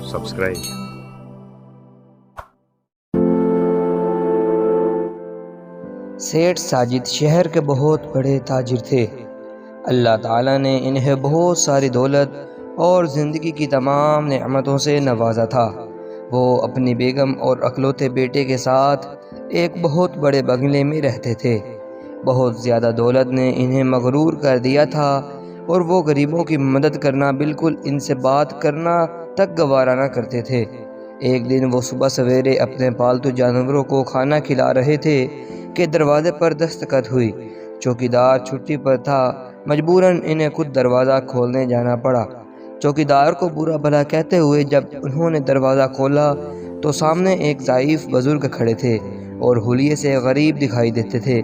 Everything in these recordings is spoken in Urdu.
Subscribe. سیٹھ ساجد شہر کے بہت بڑے تاجر تھے۔ اللہ تعالیٰ نے انہیں بہت ساری دولت اور زندگی کی تمام نعمتوں سے نوازا تھا۔ وہ اپنی بیگم اور اکلوتے بیٹے کے ساتھ ایک بہت بڑے بنگلے میں رہتے تھے۔ بہت زیادہ دولت نے انہیں مغرور کر دیا تھا اور وہ غریبوں کی مدد کرنا، بالکل ان سے بات کرنا تک گوارا نہ کرتے تھے۔ ایک دن وہ صبح سویرے اپنے پالتو جانوروں کو کھانا کھلا رہے تھے کہ دروازے پر دستک ہوئی۔ چوکیدار چھٹی پر تھا، مجبوراً انہیں خود دروازہ کھولنے جانا پڑا۔ چوکیدار کو برا بھلا کہتے ہوئے جب انہوں نے دروازہ کھولا تو سامنے ایک ضعیف بزرگ کھڑے تھے اور حلیے سے غریب دکھائی دیتے تھے۔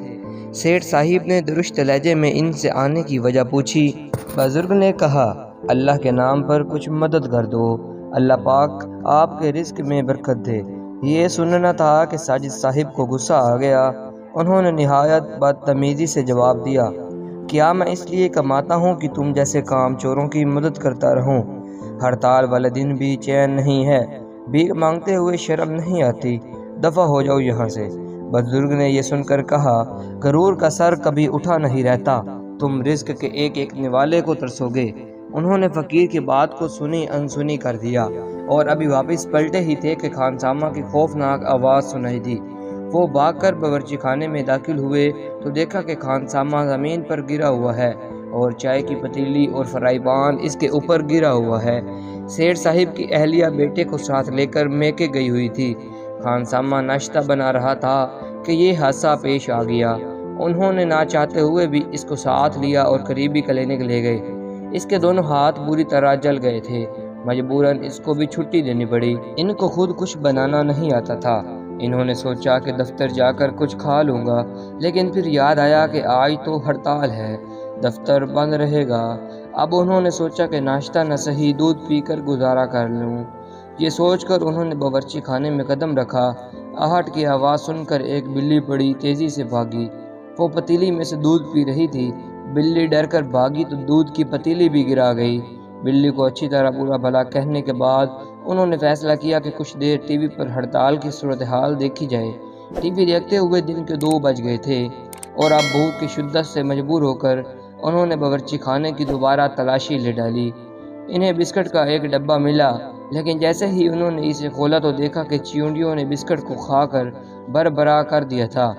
سیٹھ صاحب نے درشت لہجے میں ان سے آنے کی وجہ پوچھی۔ بزرگ نے کہا، اللہ کے نام پر کچھ مدد کر دو، اللہ پاک آپ کے رزق میں برکت دے۔ یہ سننا تھا کہ ساجد صاحب کو غصہ آ گیا۔ انہوں نے نہایت بدتمیزی سے جواب دیا، کیا میں اس لیے کماتا ہوں کہ تم جیسے کام چوروں کی مدد کرتا رہوں؟ ہڑتال والے دن بھی چین نہیں ہے، بھیک مانگتے ہوئے شرم نہیں آتی، دفع ہو جاؤ یہاں سے۔ بزرگ نے یہ سن کر کہا، غرور کا سر کبھی اٹھا نہیں رہتا، تم رزق کے ایک ایک نوالے کو ترسو گے۔ انہوں نے فقیر کی بات کو سنی انسنی کر دیا اور ابھی واپس پلٹے ہی تھے کہ خانسامہ کی خوفناک آواز سنائی دی۔ وہ بھاگ کر باورچی خانے میں داخل ہوئے تو دیکھا کہ خانسامہ زمین پر گرا ہوا ہے اور چائے کی پتیلی اور فرائی پان اس کے اوپر گرا ہوا ہے۔ سیٹھ صاحب کی اہلیہ بیٹے کو ساتھ لے کر میکے گئی ہوئی تھی۔ خانسامہ ناشتہ بنا رہا تھا کہ یہ حادثہ پیش آ گیا۔ انہوں نے نہ چاہتے ہوئے بھی اس کو ساتھ لیا اور قریبی کلینک لے گئے۔ اس کے دونوں ہاتھ بری طرح جل گئے تھے، مجبوراً اس کو بھی چھٹی دینی پڑی۔ ان کو خود کچھ بنانا نہیں آتا تھا۔ انہوں نے سوچا کہ دفتر جا کر کچھ کھا لوں گا، لیکن پھر یاد آیا کہ آج تو ہڑتال ہے، دفتر بند رہے گا۔ اب انہوں نے سوچا کہ ناشتہ نہ صحیح، دودھ پی کر گزارا کر لوں۔ یہ سوچ کر انہوں نے باورچی خانے میں قدم رکھا۔ آہٹ کی آواز سن کر ایک بلی بڑی تیزی سے بھاگی۔ وہ پتیلی میں سے دودھ پی رہی تھی۔ بلی ڈر کر بھاگی تو دودھ کی پتیلی بھی گرا گئی۔ بلی کو اچھی طرح برا بھلا کہنے کے بعد انہوں نے فیصلہ کیا کہ کچھ دیر ٹی وی پر ہڑتال کی صورتحال دیکھی جائے۔ ٹی وی دیکھتے ہوئے دن کے 2 بج گئے تھے اور اب بھوک کی شدت سے مجبور ہو کر انہوں نے باورچی خانے کی دوبارہ تلاشی لے ڈالی۔ انہیں بسکٹ کا ایک ڈبہ ملا، لیکن جیسے ہی انہوں نے اسے کھولا تو دیکھا کہ چیونٹیوں نے بسکٹ کو کھا کر بربرا کر دیا تھا۔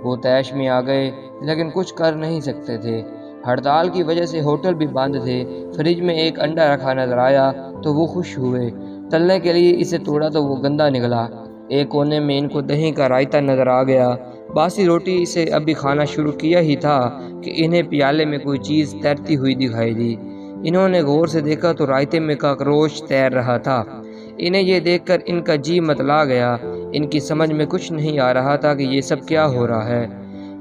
وہ طیش میں آ گئے لیکن کچھ کر نہیں سکتے تھے۔ ہڑتال کی وجہ سے ہوٹل بھی بند تھے۔ فریج میں ایک انڈا رکھا نظر آیا تو وہ خوش ہوئے۔ تلنے کے لیے اسے توڑا تو وہ گندا نکلا۔ ایک کونے میں ان کو دہی کا رائتا نظر آ گیا۔ باسی روٹی سے ابھی کھانا شروع کیا ہی تھا کہ انہیں پیالے میں کوئی چیز تیرتی ہوئی دکھائی دی۔ انہوں نے غور سے دیکھا تو رائتے میں کاکروچ تیر رہا تھا۔ انہیں یہ دیکھ کر ان کا جی متلا گیا۔ ان کی سمجھ میں کچھ نہیں آ رہا تھا کہ یہ سب کیا ہو رہا ہے۔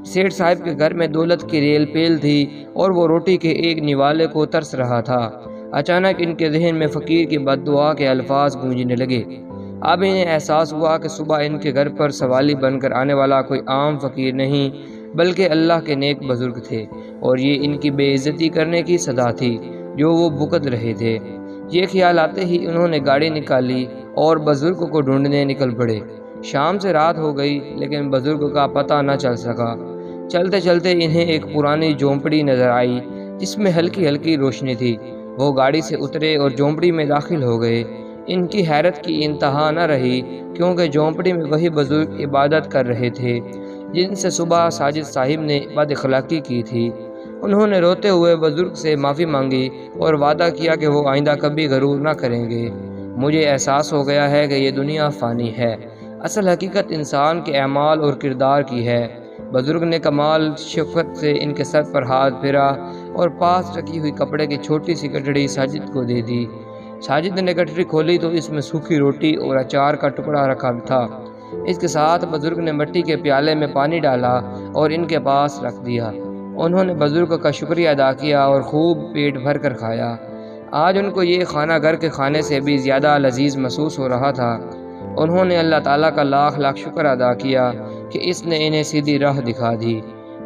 سیٹھ صاحب کے گھر میں دولت کی ریل پیل تھی اور وہ روٹی کے ایک نوالے کو ترس رہا تھا۔ اچانک ان کے ذہن میں فقیر کی بد دعا کے الفاظ گونجنے لگے۔ اب انہیں احساس ہوا کہ صبح ان کے گھر پر سوالی بن کر آنے والا کوئی عام فقیر نہیں بلکہ اللہ کے نیک بزرگ تھے، اور یہ ان کی بے عزتی کرنے کی سزا تھی جو وہ بھگت رہے تھے۔ یہ خیال آتے ہی انہوں نے گاڑی نکالی اور بزرگ کو ڈھونڈنے نکل پڑے۔ شام سے رات ہو گئی لیکن بزرگ کا پتہ نہ چل سکا۔ چلتے چلتے انہیں ایک پرانی جھونپڑی نظر آئی جس میں ہلکی ہلکی روشنی تھی۔ وہ گاڑی سے اترے اور جھونپڑی میں داخل ہو گئے۔ ان کی حیرت کی انتہا نہ رہی کیونکہ جھونپڑی میں وہی بزرگ عبادت کر رہے تھے جن سے صبح ساجد صاحب نے بد اخلاقی کی تھی۔ انہوں نے روتے ہوئے بزرگ سے معافی مانگی اور وعدہ کیا کہ وہ آئندہ کبھی غرور نہ کریں گے۔ مجھے احساس ہو گیا ہے کہ یہ دنیا فانی ہے، اصل حقیقت انسان کے اعمال اور کردار کی ہے۔ بزرگ نے کمال شفقت سے ان کے سر پر ہاتھ پھیرا اور پاس رکھی ہوئی کپڑے کی چھوٹی سی گٹھڑی ساجد کو دے دی۔ ساجد نے گٹھڑی کھولی تو اس میں سوکھی روٹی اور اچار کا ٹکڑا رکھا تھا۔ اس کے ساتھ بزرگ نے مٹی کے پیالے میں پانی ڈالا اور ان کے پاس رکھ دیا۔ انہوں نے بزرگ کا شکریہ ادا کیا اور خوب پیٹ بھر کر کھایا۔ آج ان کو یہ کھانا گھر کے کھانے سے بھی زیادہ لذیذ محسوس ہو رہا تھا۔ انہوں نے اللہ تعالیٰ کا لاکھ لاکھ شکر ادا کیا کہ اس نے انہیں سیدھی راہ دکھا دی۔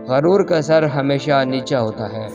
غرور کا سر ہمیشہ نیچا ہوتا ہے۔